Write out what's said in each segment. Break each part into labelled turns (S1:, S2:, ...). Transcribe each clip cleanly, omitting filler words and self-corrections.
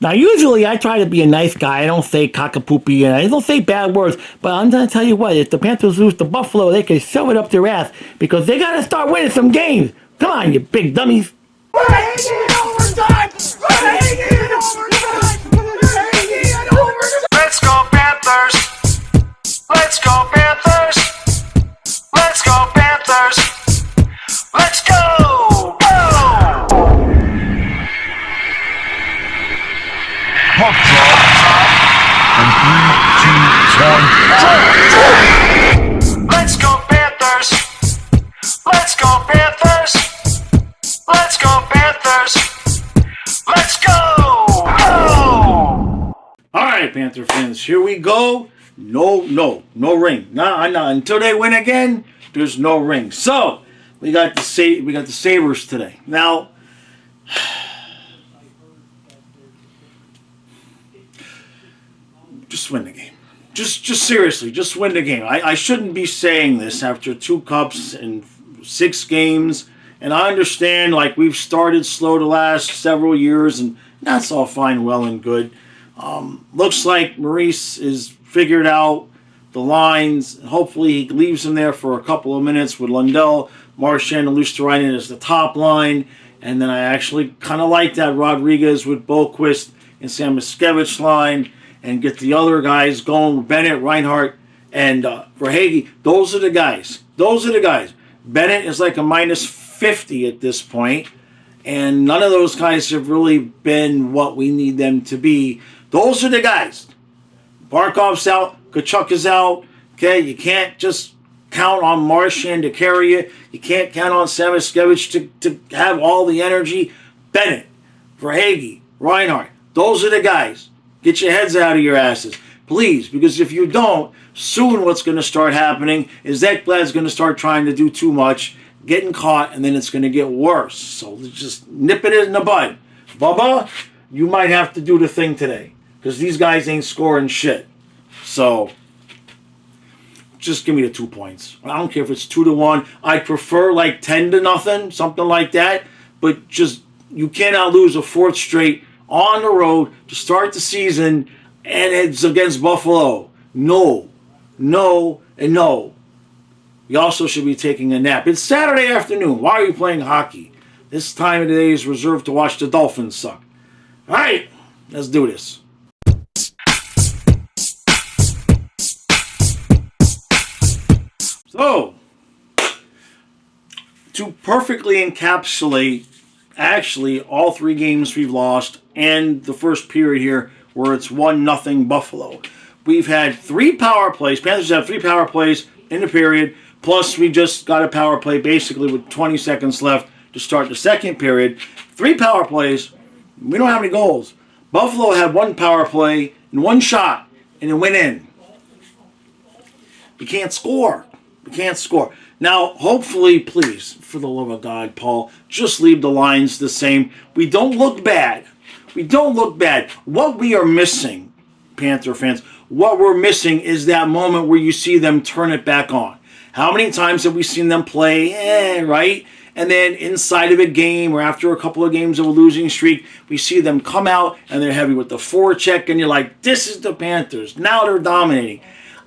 S1: Now, usually I try to be a nice guy. I don't say cockapoopy and I don't say bad words. But I'm going to tell you what, if the Panthers lose to Buffalo, they can shove it up their ass because they got to start winning some games. Come on, you big dummies.
S2: We're hanging in overtime! We're hanging in overtime! We're hanging in overtime!
S3: Let's go Panthers! Let's go Panthers! Let's go Panthers! Let's go! Go!
S4: Puck drop. And 3, 2, 1,
S3: Let's go Panthers! Let's go Panthers! Let's go Panthers! Let's go! Go!
S5: All right, Panther fans, here we go. No ring. No. Until they win again, there's no ring. So we got the Sabres today. Now, just win the game. Just seriously, just win the game. I shouldn't be saying this after 2 cups and 6 games. And I understand, like, we've started slow the last several years, and that's all fine, well, and good. Looks like Maurice is figured out the lines. Hopefully he leaves them there for a couple of minutes with Lundell, Marchand, and Luosterainen as the top line. And then I actually kind of like that Rodriguez with Boquist and Samoskevich line, and get the other guys going, Bennett, Reinhart, and Verhaeghe. Those are the guys. Bennett is like a minus 50 at this point, and none of those guys have really been what we need them to be. Those are the guys. Barkov's out, Tkachuk is out. Okay, you can't just count on Marchand to carry you. You can't count on Samoskevich to have all the energy. Bennett, Verhaeghe, Reinhart, those are the guys. Get your heads out of your asses, please, because if you don't, soon what's going to start happening is Ekblad's going to start trying to do too much, getting caught, and then it's going to get worse. So just nip it in the bud. Bubba, you might have to do the thing today because these guys ain't scoring shit. So just give me the 2 points. I don't care if it's 2-1. I prefer like 10-0, something like that. But just, you cannot lose a 4th straight on the road to start the season, and it's against Buffalo. No. You also should be taking a nap. It's Saturday afternoon. Why are you playing hockey? This time of the day is reserved to watch the Dolphins suck. All right, let's do this. So, to perfectly encapsulate actually all 3 games we've lost and the first period here where it's 1-0 Buffalo. We've had 3 power plays. Panthers have 3 power plays in the period. Plus, we just got a power play basically with 20 seconds left to start the second period. 3 power plays. We don't have any goals. Buffalo had 1 power play and 1 shot, and it went in. We can't score. Now, hopefully, please, for the love of God, Paul, just leave the lines the same. We don't look bad. What we are missing, Panther fans, what we're missing is that moment where you see them turn it back on. How many times have we seen them play, right? And then inside of a game or after a couple of games of a losing streak, we see them come out and they're heavy with the forecheck, and you're like, this is the Panthers. Now they're dominating.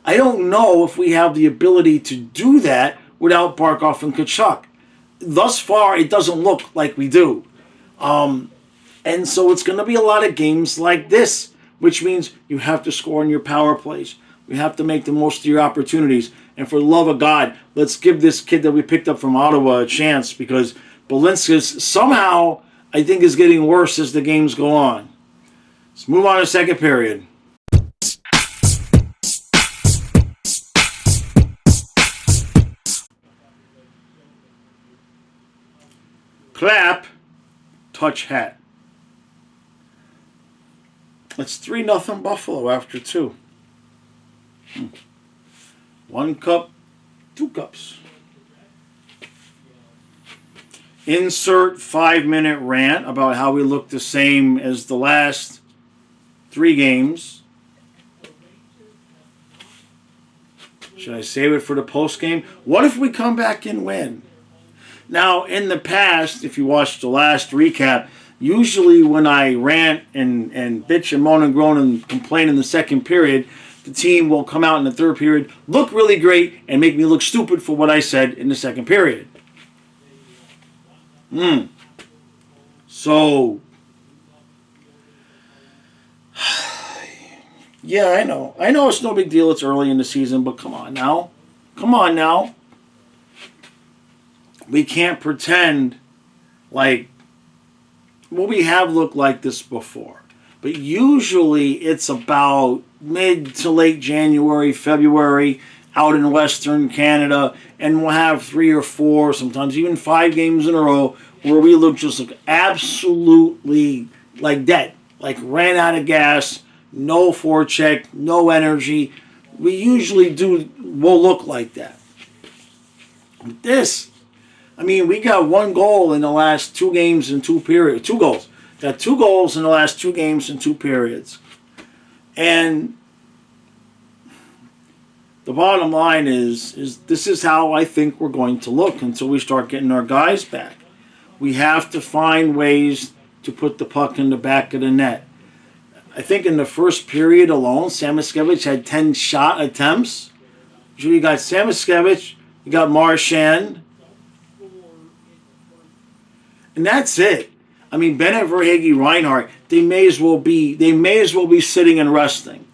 S5: I don't know if we have the ability to do that without Barkov and Tkachuk. Thus far, it doesn't look like we do. And so it's going to be a lot of games like this, which means you have to score in your power plays. We have to make the most of your opportunities. And for the love of God, let's give this kid that we picked up from Ottawa a chance, because Balinskis somehow, I think, is getting worse as the games go on. Let's move on to second period. Clap, touch hat. It's 3-0 Buffalo after 2. 1 cup, 2 cups. Insert 5-minute rant about how we look the same as the last 3 games. Should I save it for the post game? What if we come back and win? Now, in the past, if you watched the last recap, Usually when I rant and bitch and moan and groan and complain in the second period, the team will come out in the third period, look really great, and make me look stupid for what I said in the second period. So, yeah, I know. I know it's no big deal. It's early in the season, but come on now. Come on now. We can't pretend like, well, we have looked like this before. But usually it's about mid to late January, February, out in Western Canada, and we'll have 3 or 4, sometimes even 5 games in a row where we look just like absolutely like dead, like ran out of gas, no forecheck, no energy. We usually will look like that. This, I mean, we got 1 goal in the last 2 games and 2 periods. 2 goals. Got 2 goals in the last 2 games and 2 periods. And the bottom line is this is how I think we're going to look until we start getting our guys back. We have to find ways to put the puck in the back of the net. I think in the first period alone, Samoskevich had 10 shot attempts. So you got Samoskevich, you got Marchand, and that's it. I mean, Bennett, Verhaeghe, Reinhart, they may as well be sitting and resting.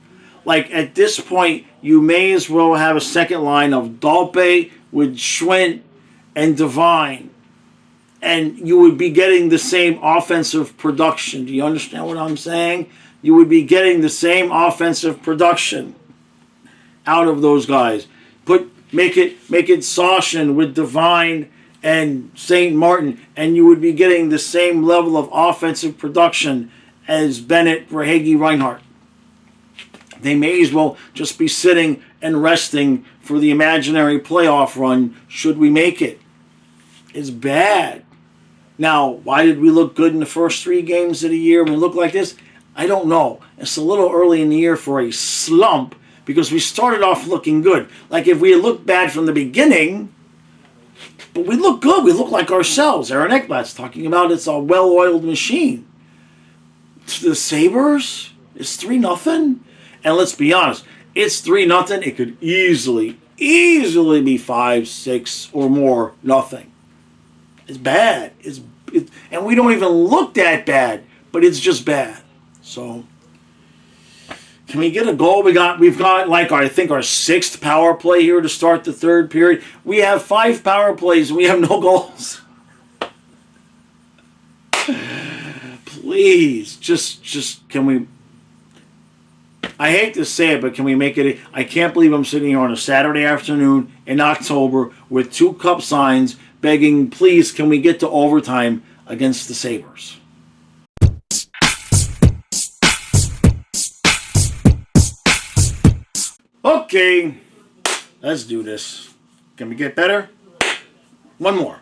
S5: Like at this point, you may as well have a second line of Dalpe with Schwint and Devine, and you would be getting the same offensive production. Do you understand what I'm saying? You would be getting the same offensive production out of those guys. Make it Sawshin with Devine and St. Martin, and you would be getting the same level of offensive production as Bennett, Verhaeghe, Reinhart. They may as well just be sitting and resting for the imaginary playoff run should we make it. It's bad. Now, why did we look good in the first 3 games of the year when we look like this? I don't know. It's a little early in the year for a slump because we started off looking good. Like if we had looked bad from the beginning, but we look good. We look like ourselves. Aaron Ekblat's talking about it's a well-oiled machine. To the Sabres, it's 3-0. And let's be honest, it's 3-0. It could easily be 5, 6, or more nothing. It's bad. And we don't even look that bad, but it's just bad. So, can we get a goal? We've got like I think our 6th power play here to start the third period. We have 5 power plays and we have no goals. Please, just can we? I hate to say it, but can we make it? I can't believe I'm sitting here on a Saturday afternoon in October with 2 cup signs begging, please, can we get to overtime against the Sabres? Okay, let's do this. Can we get better? 1 more.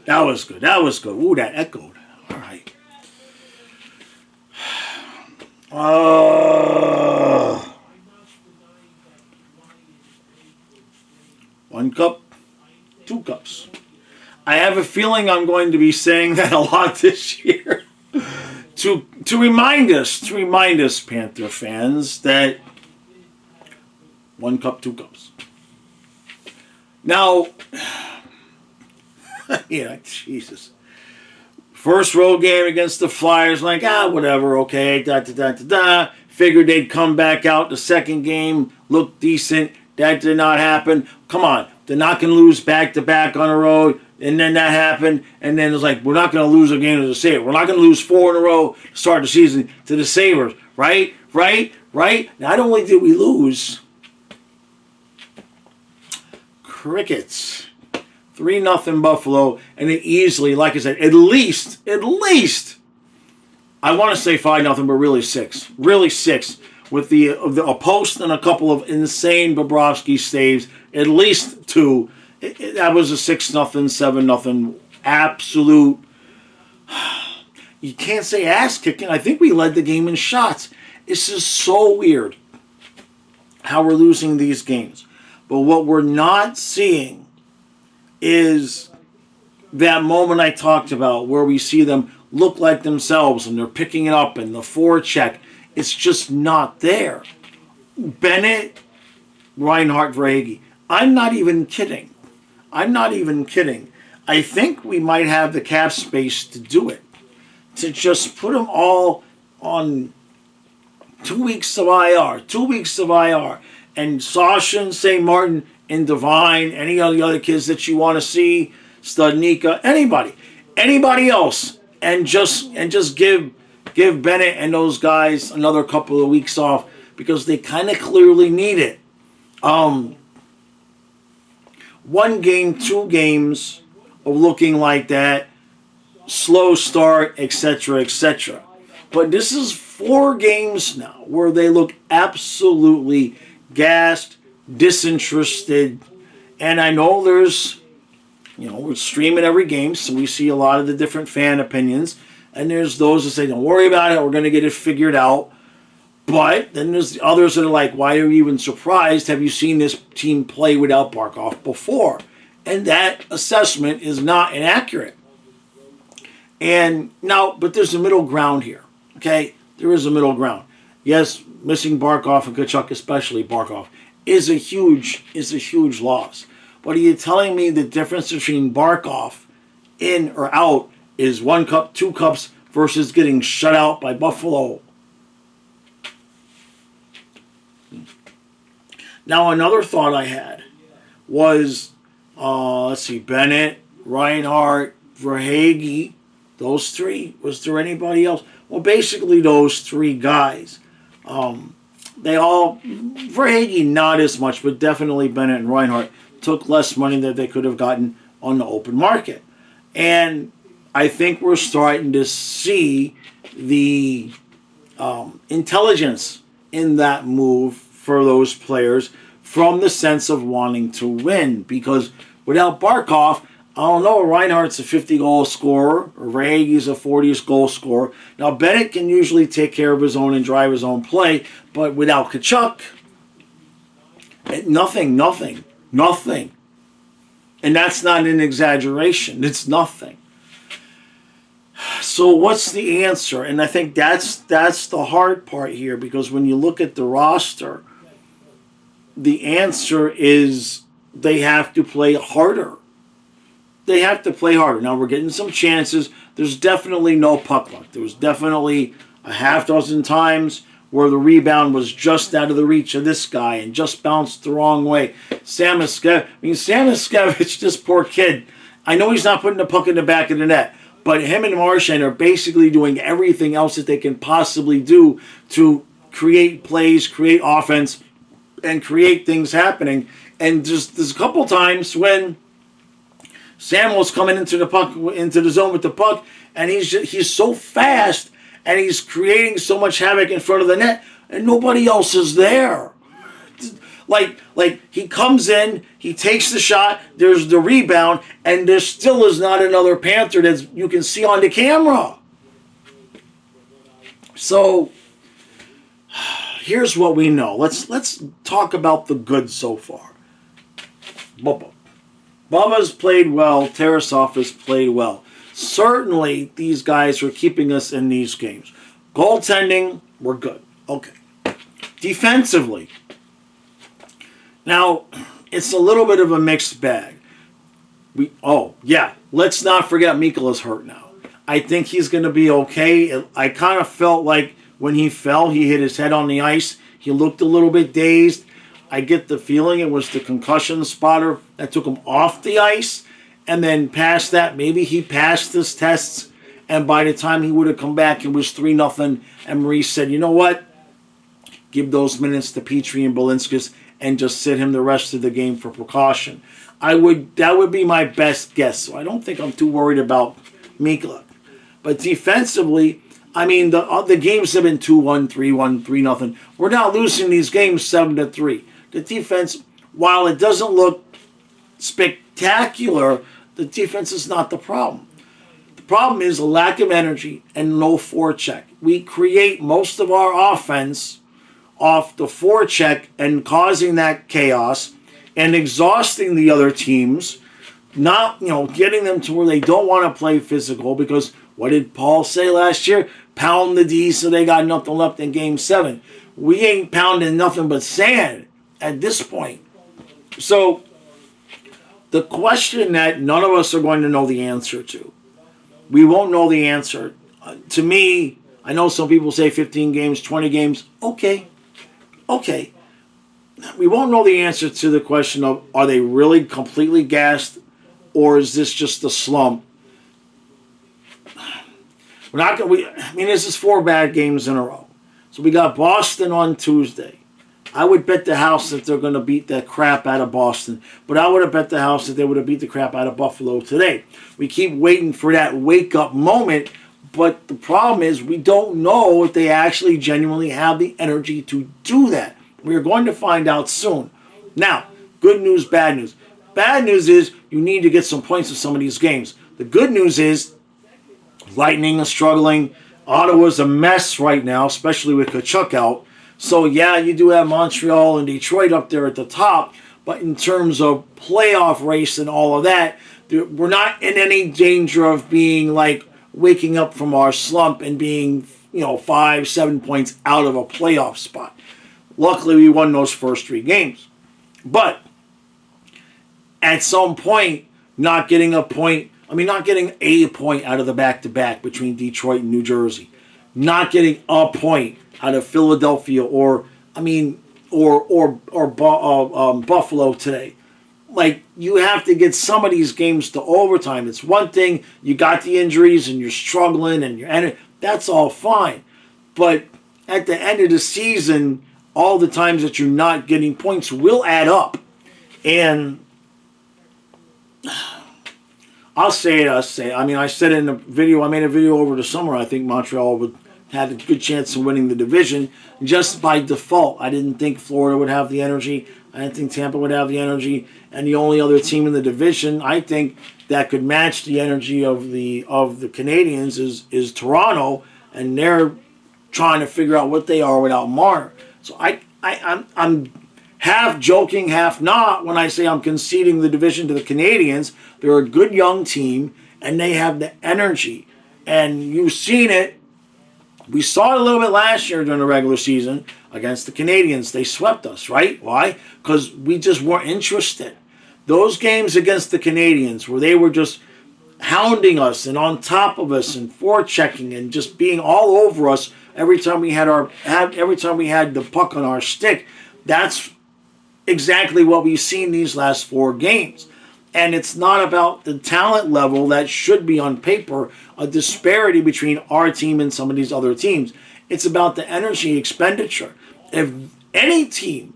S5: That was good. Ooh, that echoed. All right. 1 cup, 2 cups. I have a feeling I'm going to be saying that a lot this year. to remind us, Panther fans, that 1 cup, 2 cups. Now, yeah, Jesus. First road game against the Flyers, like, whatever, okay, Figured they'd come back out the second game, look decent. That did not happen. Come on, they're not going to lose back-to-back on the road. And then that happened, and then it's like, we're not going to lose a game to the Sabres. We're not going to lose 4 in a row to start the season to the Sabres, right? Not only did we lose, crickets. 3-0 Buffalo, and it easily, like I said, at least, I want to say 5-0, but really 6. Really 6. With a post and a couple of insane Bobrovsky saves, at least 2. That was a 6-0, 7-0 absolute. You can't say ass kicking. I think we led the game in shots. This is so weird how we're losing these games. But what we're not seeing is that moment I talked about where we see them look like themselves and they're picking it up and the forecheck, it's just not there. Bennett, Reinhart, Verhaeghe. I'm not even kidding. I think we might have the cap space to do it. To just put them all on 2 weeks of IR. 2 weeks of IR. And Sasha and St. Martin and Devine, any of the other kids that you want to see, Studnicka, anybody else, and just give Bennett and those guys another couple of weeks off because they kind of clearly need it. 1 game, 2 games of looking like that, slow start, etc., etc. But this is 4 games now where they look absolutely gassed, disinterested, and I know there's, we're streaming every game, so we see a lot of the different fan opinions, and there's those that say, don't worry about it, we're going to get it figured out. But then there's the others that are like, why are you even surprised? Have you seen this team play without Barkov before? And that assessment is not inaccurate. And now, but there's a middle ground here, okay? There is a middle ground. Yes, missing Barkov and Tkachuk, especially Barkov, is a huge loss. But are you telling me the difference between Barkov in or out is 1 cup, 2 cups versus getting shut out by Buffalo? Now, another thought I had was, Bennett, Reinhart, Verhaeghe, those 3. Was there anybody else? Well, basically those 3 guys. They all, Verhaeghe not as much, but definitely Bennett and Reinhart took less money than they could have gotten on the open market. And I think we're starting to see the intelligence in that move for those players from the sense of wanting to win. Because without Barkov, I don't know, Reinhardt's a 50-goal scorer, or Verhaeghe's a 40-goal scorer. Now, Bennett can usually take care of his own and drive his own play, but without Tkachuk, nothing. And that's not an exaggeration. It's nothing. So what's the answer? And I think that's the hard part here, because when you look at the roster, the answer is they have to play harder. They have to play harder. Now, we're getting some chances. There's definitely no puck luck. There was definitely a half dozen times where the rebound was just out of the reach of this guy and just bounced the wrong way. Samoskevich, this poor kid, I know he's not putting the puck in the back of the net, but him and Marchand are basically doing everything else that they can possibly do to create plays, create offense, and create things happening. And just there's a couple times when Samuel's coming into the zone with the puck, and he's so fast, and he's creating so much havoc in front of the net, and nobody else is there. Like he comes in, he takes the shot, there's the rebound, and there still is not another Panther that you can see on the camera. So here's what we know. Let's talk about the good so far. Bubba's played well. Tarasov has played well. Certainly, these guys are keeping us in these games. Goaltending, we're good. Okay. Defensively, now, it's a little bit of a mixed bag. Let's not forget Mikola's hurt now. I think he's going to be okay. I kind of felt like when he fell, he hit his head on the ice. He looked a little bit dazed. I get the feeling it was the concussion spotter that took him off the ice. And then past that, maybe he passed his tests. And by the time he would have come back, it was 3-0. And Maurice said, you know what? Give those minutes to Petrie and Balinskis and just sit him the rest of the game for precaution. That would be my best guess. So I don't think I'm too worried about Mikula. But defensively, I mean, the games have been 2-1, 3-1, 3-0. We're now losing these games 7-3. The defense, while it doesn't look spectacular, the defense is not the problem. The problem is a lack of energy and no forecheck. We create most of our offense off the forecheck and causing that chaos and exhausting the other teams, not getting them to where they don't want to play physical, because What did Paul say last year? Pound the D so they got nothing left in Game 7. We ain't pounding nothing but sand at this point. So, the question that none of us are going to know the answer to, we won't know the answer. To me, I know some people say 15 games, 20 games. Okay. We won't know the answer to the question of, are they really completely gassed, or is this just a slump? This is 4 bad games in a row. So we got Boston on Tuesday. I would bet the house that they're going to beat the crap out of Boston. But I would have bet the house that they would have beat the crap out of Buffalo today. We keep waiting for that wake-up moment. But the problem is we don't know if they actually genuinely have the energy to do that. We're going to find out soon. Now, good news, bad news. Bad news is you need to get some points in some of these games. The good news is Lightning is struggling. Ottawa's a mess right now, especially with Tkachuk out. So, yeah, you do have Montreal and Detroit up there at the top. But in terms of playoff race and all of that, we're not in any danger of being like waking up from our slump and being, 5-7 points out of a playoff spot. Luckily, we won those first 3 games. But at some point, not getting a point out of the back-to-back between Detroit and New Jersey, not getting a point out of Philadelphia or Buffalo today. Like, you have to get some of these games to overtime. It's one thing, you got the injuries and you're struggling and that's all fine. But at the end of the season, all the times that you're not getting points will add up. And I said it in a video. I made a video over the summer. I think Montreal had a good chance of winning the division just by default. I didn't think Florida would have the energy. I didn't think Tampa would have the energy. And the only other team in the division, I think, that could match the energy of the Canadians is Toronto, and they're trying to figure out what they are without Marner. So I'm half joking, half not when I say I'm conceding the division to the Canadians. They're a good young team, and they have the energy. And you've seen it. We saw it a little bit last year during the regular season against the Canadians. They swept us, right? Why? Because we just weren't interested. Those games against the Canadians where they were just hounding us and on top of us and forechecking and just being all over us every time we had the puck on our stick, that's exactly what we've seen these last 4 games. And it's not about the talent level that should be on paper, a disparity between our team and some of these other teams. It's about the energy expenditure. If any team,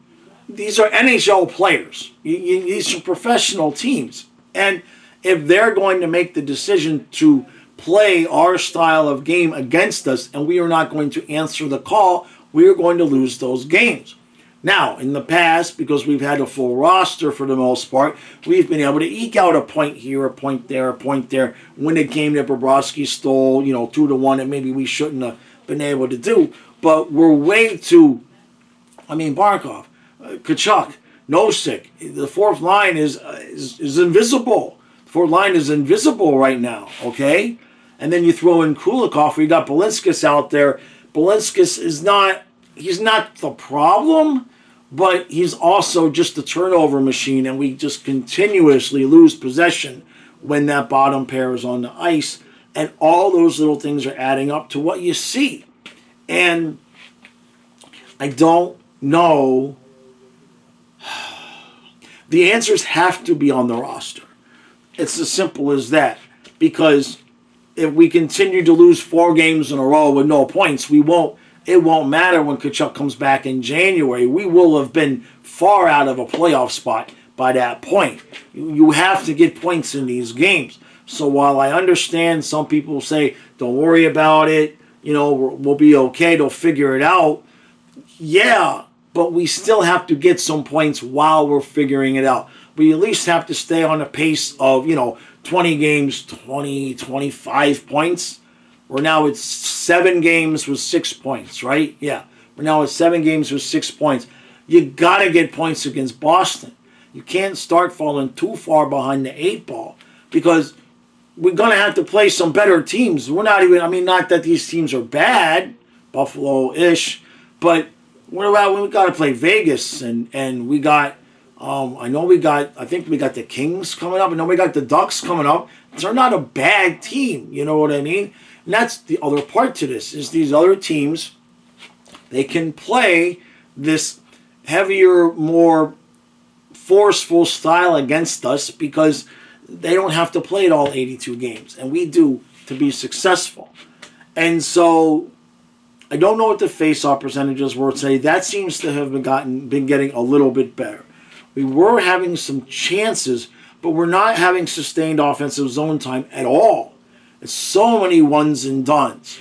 S5: these are NHL players, these are professional teams, and if they're going to make the decision to play our style of game against us and we are not going to answer the call, we are going to lose those games. Now, in the past, because we've had a full roster for the most part, we've been able to eke out a point here, a point there, win a game that Bobrovsky stole, 2-1, and maybe we shouldn't have been able to do. But we're way too, Barkov, Tkachuk, Nosek, the fourth line is invisible. The fourth line is invisible right now, okay? And then you throw in Kulikov, we got Balinskis out there. Balinskis he's not the problem, but he's also just a turnover machine, and we just continuously lose possession when that bottom pair is on the ice, and all those little things are adding up to what you see. And I don't know. The answers have to be on the roster. It's as simple as that, because if we continue to lose 4 games in a row with no points, it won't matter when Tkachuk comes back in January. We will have been far out of a playoff spot by that point. You have to get points in these games. So while I understand some people say, don't worry about it, we'll be okay, they'll figure it out. Yeah, but we still have to get some points while we're figuring it out. We at least have to stay on a pace of, 20 games, 25 points. We're now at 7 games with 6 points, right? Yeah. We're now at 7 games with 6 points. You got to get points against Boston. You can't start falling too far behind the 8 ball, because we're going to have to play some better teams. We're not even, I mean, not that these teams are bad, Buffalo-ish, but what about when we got to play Vegas and we got, I think we got the Kings coming up, and then we got the Ducks coming up. They're not a bad team, you know what I mean? And that's the other part to this, is these other teams, they can play this heavier, more forceful style against us because they don't have to play it all 82 games, and we do to be successful. And so I don't know what the face-off percentages were today. That seems to have been getting a little bit better. We were having some chances, but we're not having sustained offensive zone time at all. It's so many ones and dones.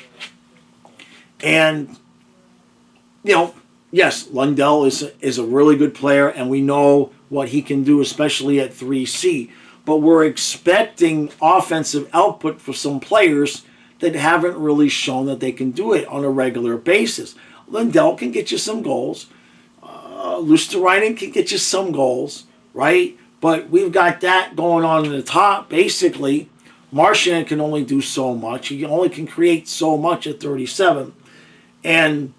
S5: And, yes, Lundell is a really good player, and we know what he can do, especially at 3C. But we're expecting offensive output for some players that haven't really shown that they can do it on a regular basis. Lundell can get you some goals. Luosterainen can get you some goals, right? But we've got that going on in the top. Basically, Marchand can only do so much. He only can create so much at 37. And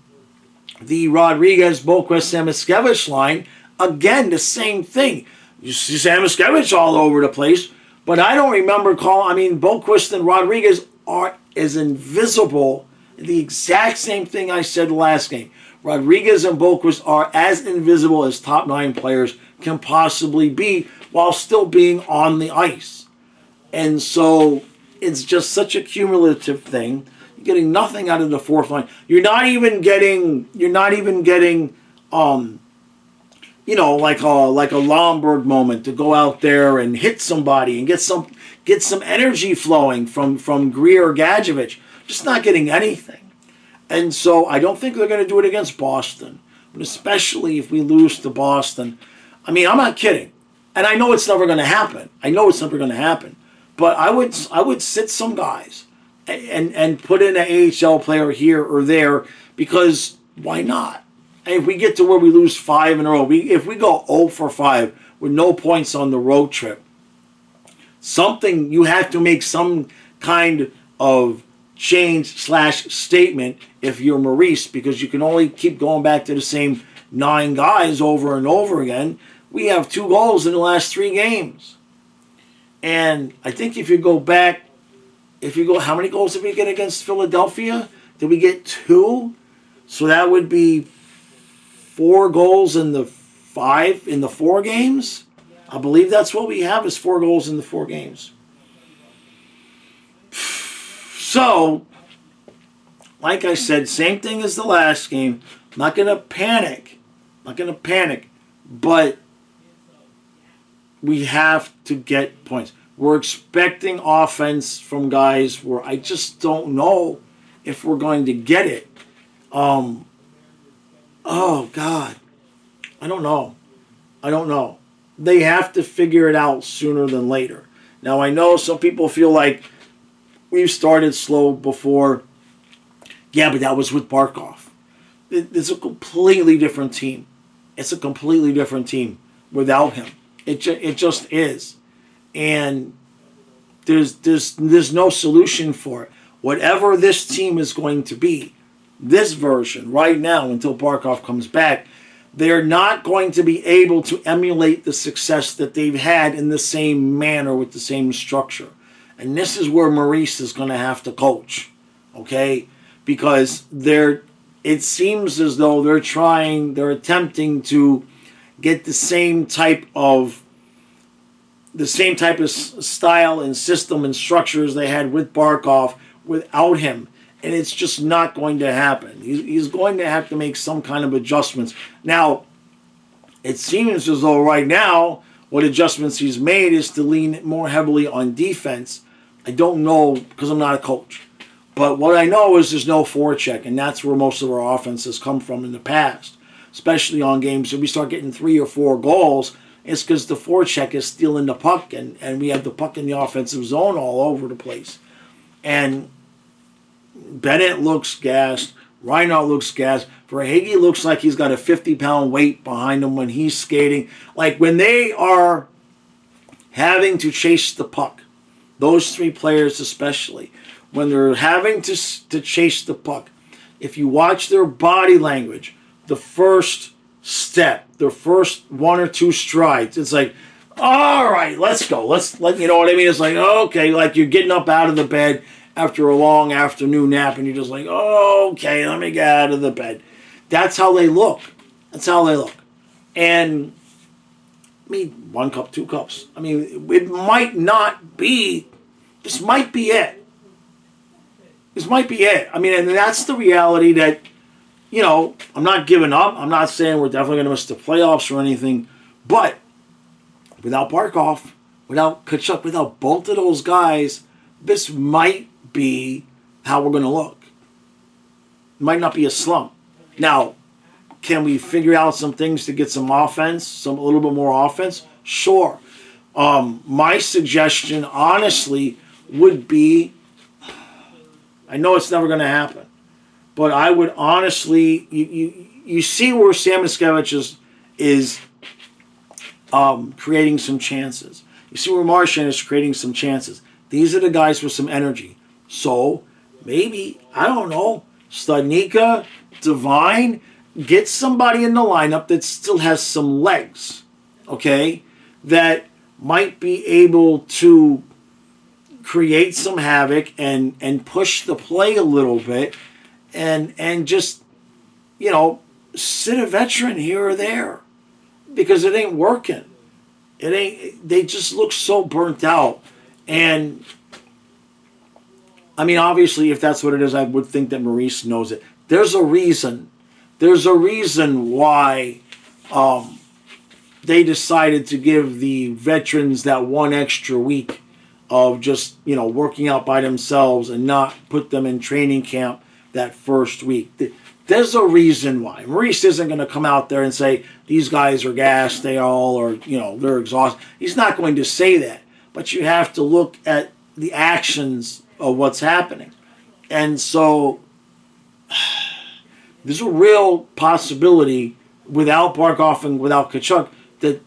S5: the Rodriguez, Boquist, Samoskevich line, again, the same thing. You see Samoskevich all over the place, but I don't remember Boquist and Rodriguez are as invisible. The exact same thing I said last game. Rodriguez and Boquist are as invisible as top 9 players can possibly be while still being on the ice. And so it's just such a cumulative thing. You're getting nothing out of the fourth line. You're not even getting like a Lomberg moment to go out there and hit somebody and get some energy flowing from Greer or Gadjevich. Just not getting anything. And so I don't think they're going to do it against Boston. But especially if we lose to Boston. I mean, I'm not kidding. And I know it's never going to happen. But I would sit some guys and put in an AHL player here or there, because why not? And if we get to where we lose 5 in a row, if we go 0 for 5 with no points on the road trip, you have to make some kind of change/statement if you're Maurice, because you can only keep going back to the same 9 guys over and over again. We have 2 goals in the last 3 games. And I think if you go, how many goals did we get against Philadelphia? Did we get 2? So that would be 4 goals in the 4 games. I believe that's what we have, is 4 goals in the 4 games. So, like I said, same thing as the last game. I'm not going to panic. But we have to get points. We're expecting offense from guys where I just don't know if we're going to get it. Oh, God. I don't know. They have to figure it out sooner than later. Now, I know some people feel like we've started slow before. Yeah, but that was with Barkov. It's a completely different team. It's a completely different team without him. It just is. And there's no solution for it. Whatever this team is going to be, this version right now until Barkov comes back, they're not going to be able to emulate the success that they've had in the same manner with the same structure. And this is where Maurice is going to have to coach, okay? Because it seems as though they're attempting to get the same type of style and system and structure as they had with Barkov without him. And it's just not going to happen. He's going to have to make some kind of adjustments. Now, it seems as though right now, what adjustments he's made is to lean more heavily on defense. I don't know, because I'm not a coach. But what I know is there's no forecheck, and that's where most of our offense has come from in the past. Especially on games where we start getting 3 or 4 goals, it's because the forecheck is stealing the puck, and we have the puck in the offensive zone all over the place. And Bennett looks gassed. Reinhardt looks gassed. Verhaeghe looks like he's got a 50-pound weight behind him when he's skating. Like when they are having to chase the puck, those three players especially, when they're having to chase the puck, if you watch their body language, the first step, their first one or two strides, it's like, all right, let's go. You know what I mean? It's like, okay, like you're getting up out of the bed after a long afternoon nap, and you're just like, okay, let me get out of the bed. That's how they look. That's how they look. And I mean, 1 cup, 2 cups. I mean, it might not be. This might be it. This might be it. I mean, and that's the reality that, you know, I'm not giving up. I'm not saying we're definitely going to miss the playoffs or anything. But without Barkov, without Kachuk, without both of those guys, this might be how we're going to look. It might not be a slump. Now, can we figure out some things to get some offense, a little bit more offense? Sure. My suggestion, honestly, would be, I know it's never going to happen, but I would honestly, you see where Sam Miskevich is creating some chances. You see where Marchand is creating some chances. These are the guys with some energy. So maybe, I don't know, Studnicka, Devine, get somebody in the lineup that still has some legs, okay, that might be able to create some havoc and push the play a little bit and just, you know, sit a veteran here or there because it ain't working. They just look so burnt out. And I mean, obviously, if that's what it is, I would think that Maurice knows it. There's a reason. There's a reason why they decided to give the veterans that one extra week of just, you know, working out by themselves and not put them in training camp that first week. There's a reason why. Maurice isn't going to come out there and say, these guys are gassed, they all are, you know, they're exhausted. He's not going to say that. But you have to look at the actions of what's happening. And so there's a real possibility without Barkov and without Kachuk that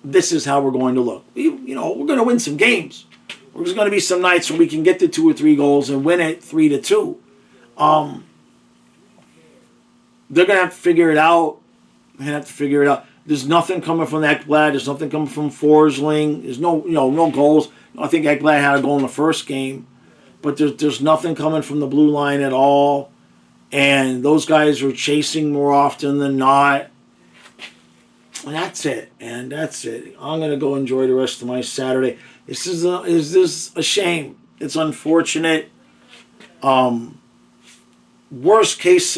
S5: this is how we're going to look. You know, we're going to win some games. There's going to be some nights where we can get to 2 or 3 goals and win it 3-2. They're going to have to figure it out. There's nothing coming from Ekblad. There's nothing coming from Forsling. There's no goals. I think Ekblad had a goal in the first game, but there's nothing coming from the blue line at all. And those guys are chasing more often than not. And that's it. I'm going to go enjoy the rest of my Saturday. This is a shame. It's unfortunate. Worst case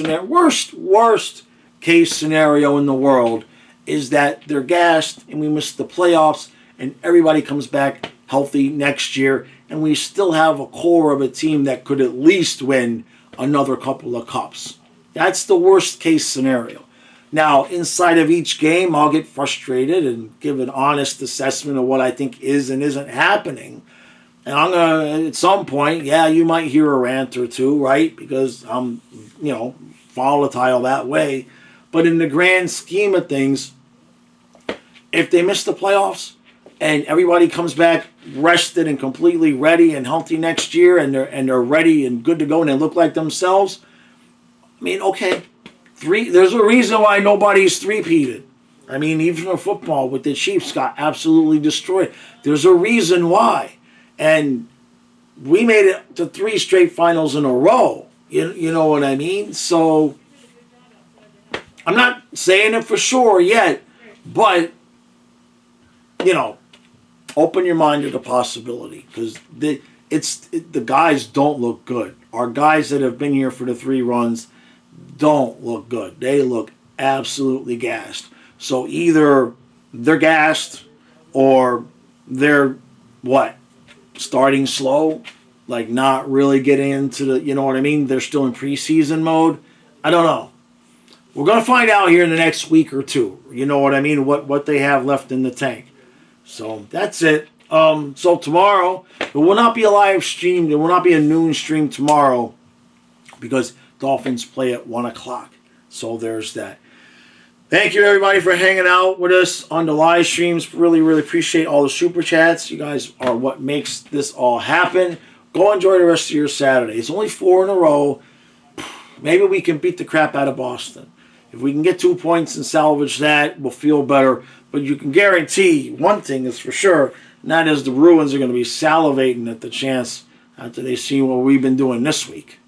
S5: case scenario in the world is that they're gassed and we miss the playoffs and everybody comes back healthy next year and we still have a core of a team that could at least win another couple of cups. That's the worst case scenario. Now, inside of each game, I'll get frustrated and give an honest assessment of what I think is and isn't happening. And I'm going to, at some point, yeah, you might hear a rant or two, right? Because I'm, you know, volatile that way. But in the grand scheme of things, if they miss the playoffs and everybody comes back rested and completely ready and healthy next year and they're ready and good to go and they look like themselves, I mean, okay. There's a reason why nobody's three-peated. I mean, even in football with the Chiefs got absolutely destroyed. There's a reason why. And we made it to 3 straight finals in a row. You know what I mean? So I'm not saying it for sure yet, but, you know, open your mind to the possibility because the guys don't look good. Our guys that have been here for the 3 runs don't look good. They look absolutely gassed. So either they're gassed or they're, starting slow, like not really getting into the, you know what I mean? They're still in preseason mode. I don't know. We're going to find out here in the next week or 2. You know what I mean? What they have left in the tank. So that's it. So tomorrow, there will not be a live stream. There will not be a noon stream tomorrow because Dolphins play at 1 o'clock. So there's that. Thank you, everybody, for hanging out with us on the live streams. Really, really appreciate all the super chats. You guys are what makes this all happen. Go enjoy the rest of your Saturday. It's only 4 in a row. Maybe we can beat the crap out of Boston. If we can get 2 points and salvage that, we'll feel better. But you can guarantee one thing is for sure, and that is the Bruins are going to be salivating at the chance after they see what we've been doing this week.